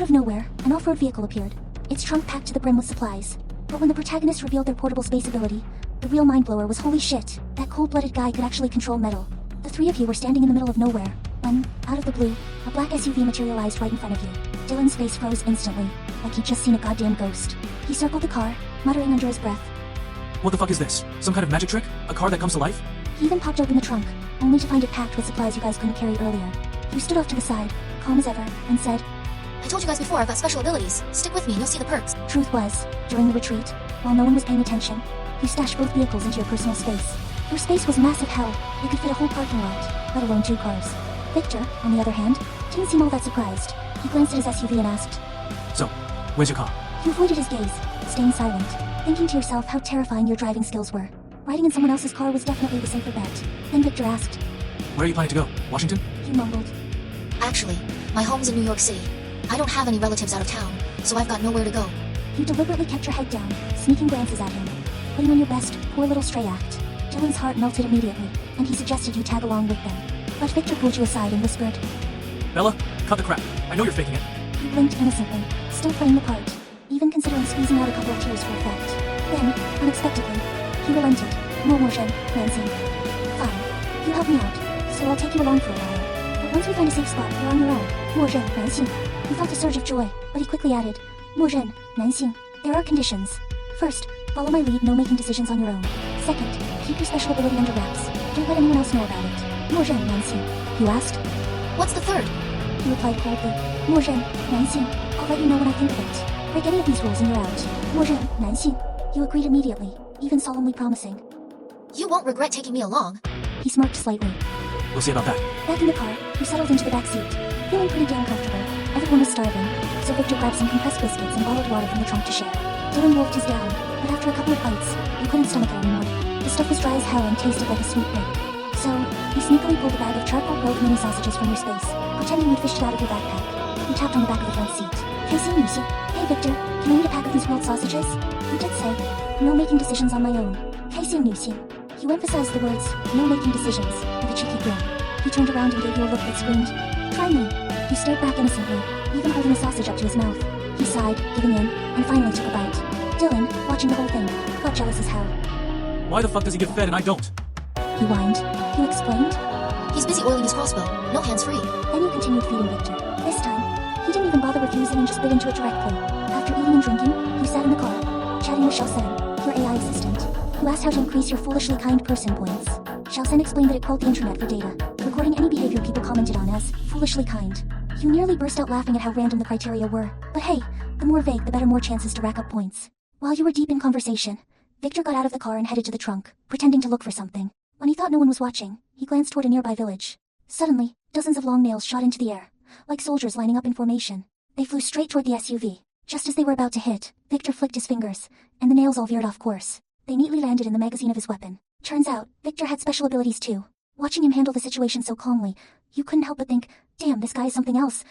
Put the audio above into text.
of nowhere, an off-road vehicle appeared, its trunk packed to the brim with supplies. But when the protagonist revealed their portable space ability, the real mind-blower was holy shit, that cold-blooded guy could actually control metal. The three of you were standing in the middle of nowhere, when, out of the blue, a black SUV materialized right in front of you. Dylan's face froze instantly, like he'd just seen a goddamn ghost. He circled the car, muttering under his breath. What the fuck is this? Some kind of magic trick? A car that comes to life? He even popped open the trunk, only to find it packed with supplies you guys couldn't carry earlier. You stood off to the side, calm as ever, and said, I told you guys before I've got special abilities. Stick with me and you'll see the perks. Truth was, during the retreat, while no one was paying attention, you stashed both vehicles into your personal space. Your space was massive hell. It could fit a whole parking lot, let alone 2 cars. Victor, on the other hand, didn't seem all that surprised. He glanced at his SUV and asked, So, where's your car? You avoided his gaze, staying silent, thinking to yourself how terrifying your driving skills were. Riding in someone else's car was definitely the safer bet. Then Victor asked, Where are you planning to go? Washington? You mumbled. Actually, my home's in New York City. I don't have any relatives out of town, so I've got nowhere to go. You deliberately kept your head down, sneaking glances at him. Putting on your best, poor little stray act. Dylan's heart melted immediately, and he suggested you tag along with them. But Victor pulled you aside and whispered, Bella, cut the crap. I know you're faking it. You blinked innocently, still playing the part, even considering squeezing out a couple of tears for effect. Then, unexpectedly, he relented. No more, Nancy. Fine. You help me out, so I'll take you along for a while. But once we find a safe spot, you're on your own. 默认, Nancy. He felt a surge of joy, but he quickly added, 默认, Nancy. There are conditions. First, follow my lead, no making decisions on your own. Second, keep your special ability under wraps. Don't let anyone else know about it. 默认, Nancy. You asked? What's the third? He replied coldly. 默认, Nancy. I'll let you know when I think of it. Break any of these rules and you're out. 默认, Nancy. You agreed immediately, even solemnly promising. You won't regret taking me along. He smirked slightly. We'll see about that. Back in the car, you settled into the back seat, feeling pretty damn comfortable. Everyone was starving, so Victor grabbed some compressed biscuits and bottled water from the trunk to share. Dylan wolfed his down, but after a couple of bites, you couldn't stomach it anymore. The stuff was dry as hell and tasted like a sweet pig. So, you sneakily pulled a bag of charcoal grilled mini sausages from your space, pretending you'd fished it out of your backpack. You tapped on the back of the front seat. Hey Victor, can I eat a pack of these grilled sausages? You did say, no making decisions on my own. You emphasized the words, no making decisions, with a cheeky grin. He turned around and gave you a look that screamed, try me. You stared back innocently, even holding a sausage up to his mouth. He sighed, giving in, and finally took a bite. Dylan, watching the whole thing, got jealous as hell. Why the fuck does he get fed and I don't? He whined. You explained? He's busy oiling his crossbow. No hands-free. Then you continued feeding Victor. This time, he didn't even bother refusing and just bit into it directly. After eating and drinking, you sat in the car, chatting with Shelsen, your AI assistant, who asked how to increase your foolishly kind person points. Shelsen explained that it crawled the internet for data, recording any behavior people commented on as foolishly kind. You nearly burst out laughing at how random the criteria were, but hey, the more vague the better, more chances to rack up points. While you were deep in conversation, Victor got out of the car and headed to the trunk, pretending to look for something. When he thought no one was watching, he glanced toward a nearby village. Suddenly, dozens of long nails shot into the air, like soldiers lining up in formation. They flew straight toward the SUV. Just as they were about to hit, Victor flicked his fingers, and the nails all veered off course. They neatly landed in the magazine of his weapon. Turns out, Victor had special abilities too. Watching him handle the situation so calmly, you couldn't help but think, damn, this guy is something else.